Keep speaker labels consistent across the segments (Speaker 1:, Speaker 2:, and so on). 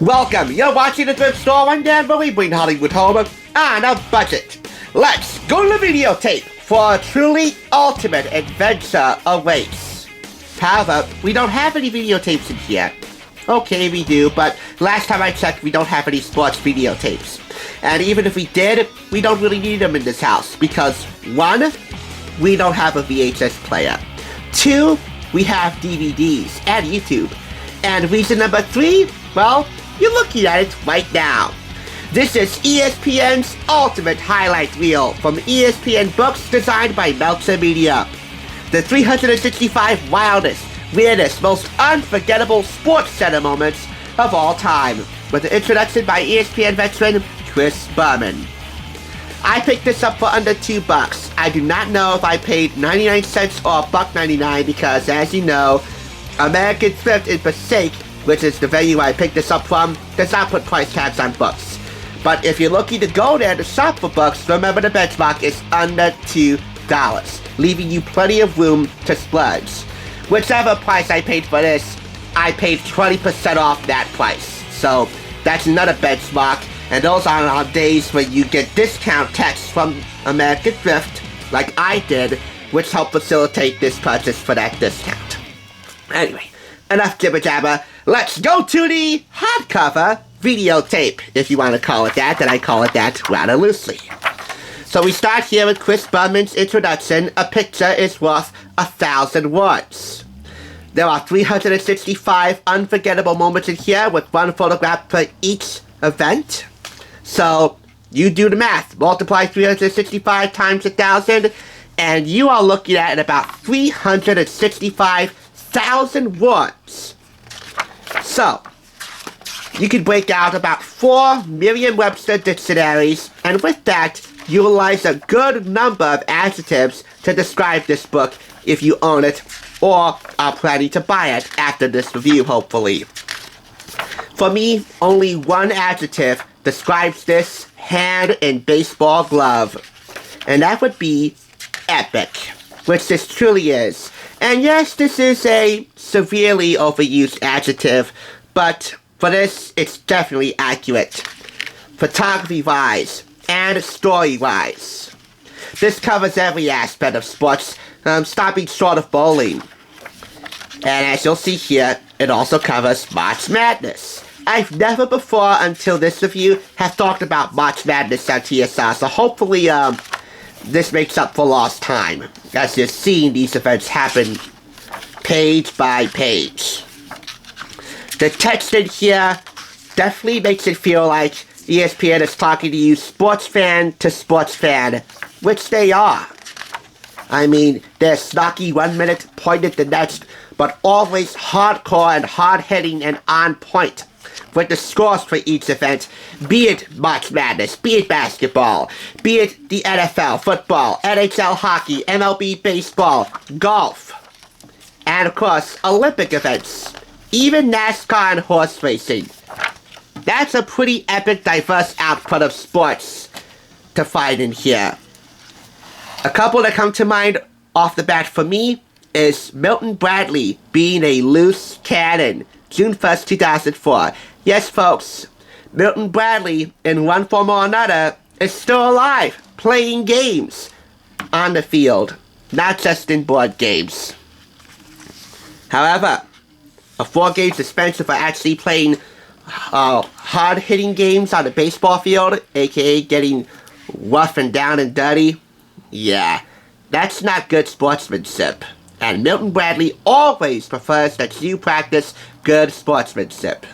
Speaker 1: Welcome, you're watching the Thrift Store Rundown where we bring Hollywood home on a budget. Let's go to the videotape for a truly ultimate adventure awaits. However, we don't have any videotapes in here. Okay, we do, but last time I checked, we don't have any sports videotapes. And even if we did, we don't really need them in this house because 1, we don't have a VHS player. 2, we have DVDs and YouTube. And reason number 3, well, you're looking at it right now. This is ESPN's ultimate highlight reel from ESPN books designed by Melcher Media. The 365 wildest, weirdest, most unforgettable sports center moments of all time, with an introduction by ESPN veteran Chris Berman. I picked this up for under $2. I do not know if I paid 99 cents or $1.99 because, as you know, American Thrift in Passaic, which is the venue I picked this up from, does not put price tags on books. But if you're looking to go there to shop for books, remember the benchmark is under $2, leaving you plenty of room to splurge. Whichever price I paid for this, I paid 20% off that price. So that's another benchmark, and those are on days when you get discount texts from American Thrift, like I did, which help facilitate this purchase for that discount. Anyway, enough jibber jabber. Let's go to the hardcover videotape, if you want to call it that, and I call it that rather loosely. So we start here with Chris Berman's introduction. A picture is worth 1,000 words. There are 365 unforgettable moments in here with one photograph per each event. So you do the math. Multiply 365 times 1,000, and you are looking at about 365,000 words. So, you can break out about 4 Merriam-Webster dictionaries, and with that, utilize a good number of adjectives to describe this book if you own it, or are planning to buy it after this review, hopefully. For me, only one adjective describes this hand in baseball glove, and that would be epic, which this truly is. And yes, this is a severely overused adjective, but for this, it's definitely accurate. Photography-wise and story-wise. This covers every aspect of sports, stopping short of bowling. And as you'll see here, it also covers March Madness. I've never before, until this review, have talked about March Madness on TSR, so hopefully, this makes up for lost time, as you're seeing these events happen page by page. The text in here definitely makes it feel like ESPN is talking to you sports fan to sports fan, which they are. I mean, they're snarky 1 minute, pointed the next, but always hardcore and hard-hitting and on point with the scores for each event, be it March Madness, be it basketball, be it the NFL, football, NHL hockey, MLB baseball, golf, and of course, Olympic events, even NASCAR and horse racing. That's a pretty epic, diverse output of sports to find in here. A couple that come to mind off the bat for me is Milton Bradley being a loose cannon, June 1st, 2004. Yes, folks, Milton Bradley, in one form or another, is still alive, playing games on the field, not just in board games. However, a 4-game suspension for actually playing hard-hitting games on the baseball field, aka getting rough and down and dirty, yeah, that's not good sportsmanship. And Milton Bradley always prefers that you practice good sportsmanship.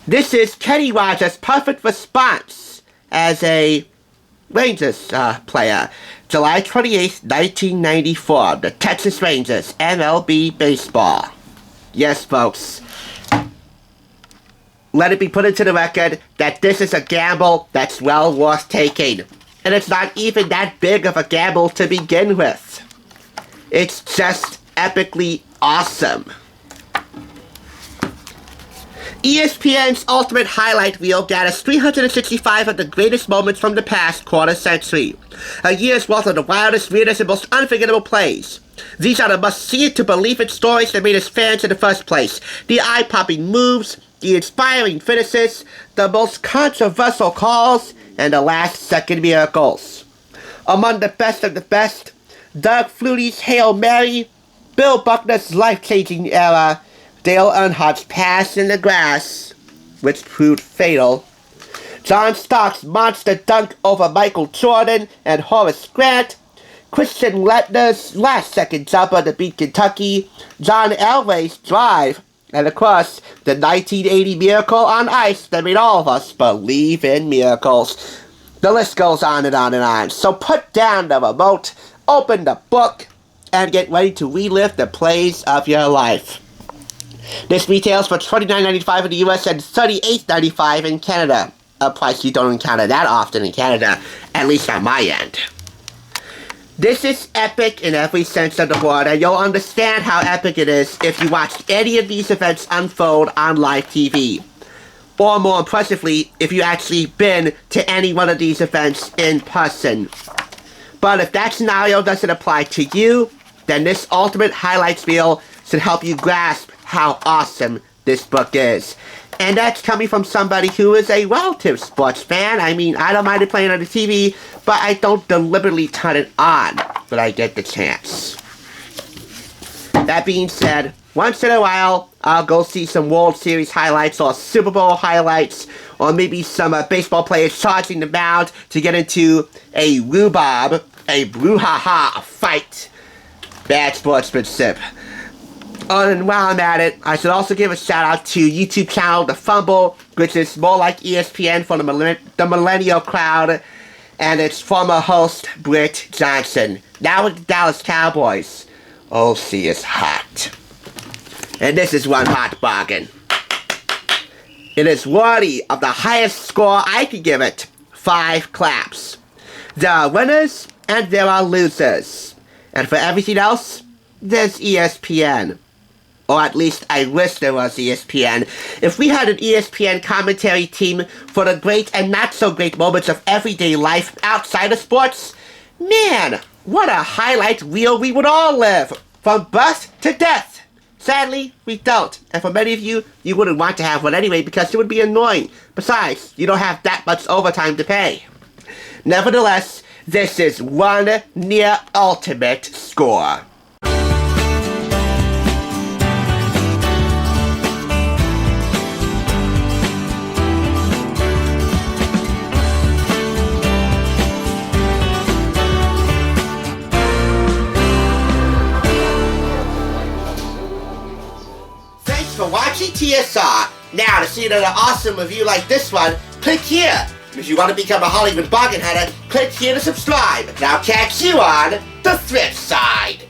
Speaker 1: This is Kenny Rogers' perfect response as a Rangers player. July 28th, 1994, the Texas Rangers, MLB Baseball. Yes, folks. Let it be put into the record that this is a gamble that's well worth taking. And it's not even that big of a gamble to begin with. It's just epically awesome. ESPN's ultimate highlight reel gathers 365 of the greatest moments from the past quarter century. A year's worth of the wildest, weirdest, and most unforgettable plays. These are the must-see-it-to-believe-it stories that made us fans in the first place. The eye-popping moves, the inspiring finishes, the most controversial calls, and the last-second miracles. Among the best of the best, Doug Flutie's Hail Mary, Bill Buckner's life-changing error, Dale Earnhardt's pass in the grass, which proved fatal, John Stark's monster dunk over Michael Jordan and Horace Grant, Christian Leitner's last-second jumper to beat Kentucky, John Elway's drive, and of course, the 1980 miracle on ice that made all of us believe in miracles. The list goes on and on and on. So put down the remote, open the book, and get ready to relive the plays of your life. This retails for $29.95 in the US and $38.95 in Canada. A price you don't encounter that often in Canada, at least on my end. This is epic in every sense of the word, and you'll understand how epic it is if you watched any of these events unfold on live TV. Or more impressively, if you actually been to any one of these events in person. But if that scenario doesn't apply to you, then this ultimate highlights reel should help you grasp how awesome this book is. And that's coming from somebody who is a relative sports fan. I mean, I don't mind it playing on the TV, but I don't deliberately turn it on when I get the chance. That being said, once in a while, I'll go see some World Series highlights or Super Bowl highlights, or maybe some baseball players charging the mound to get into a rhubarb, a brouhaha fight. Bad sportsmanship. Oh, and while I'm at it, I should also give a shout out to YouTube channel The Fumble, which is more like ESPN for the millennial crowd, and its former host, Britt Johnson. Now with the Dallas Cowboys. Oh, she is hot. And this is one hot bargain. It is worthy of the highest score I could give it, 5 claps. There are winners, and there are losers. And for everything else, there's ESPN. Or at least I wish there was ESPN. If we had an ESPN commentary team for the great and not so great moments of everyday life outside of sports, man, what a highlight reel we would all live, from birth to death. Sadly, we don't. And for many of you, you wouldn't want to have one anyway because it would be annoying. Besides, you don't have that much overtime to pay. Nevertheless, this is one near ultimate score. For watching TSR. Now, to see another awesome review like this one, click here. If you want to become a Hollywood bargain hunter, click here to subscribe. And I'll catch you on the thrift side.